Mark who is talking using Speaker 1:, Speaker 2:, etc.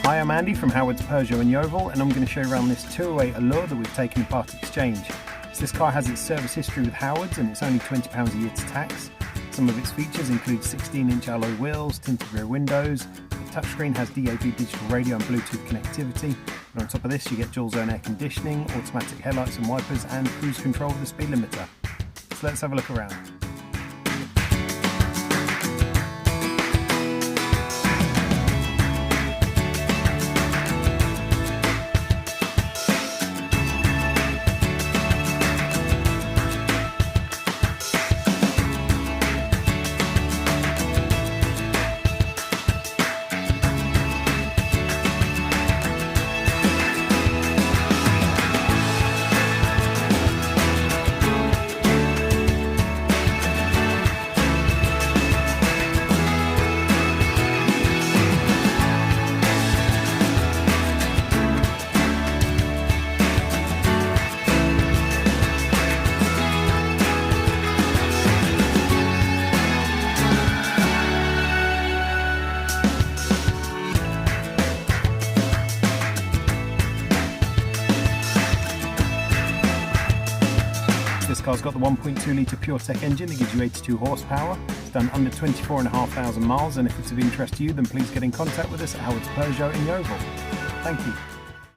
Speaker 1: Hi, I'm Andy from Howard's Peugeot in Yeovil, and I'm going to show you around this 208 Allure that we've taken in part exchange. So this car has its service history with Howard's and it's only £20 a year to tax. Some of its features include 16-inch alloy wheels, tinted rear windows, the touchscreen has DAB digital radio and Bluetooth connectivity, and on top of this you get dual zone air conditioning, automatic headlights and wipers, and cruise control with the speed limiter. So let's have a look around. This car's got the 1.2 litre PureTech engine that gives you 82 horsepower. It's done under 24,500 miles, and if it's of interest to you, then please get in contact with us at Howard's Peugeot in Yeovil. Thank you.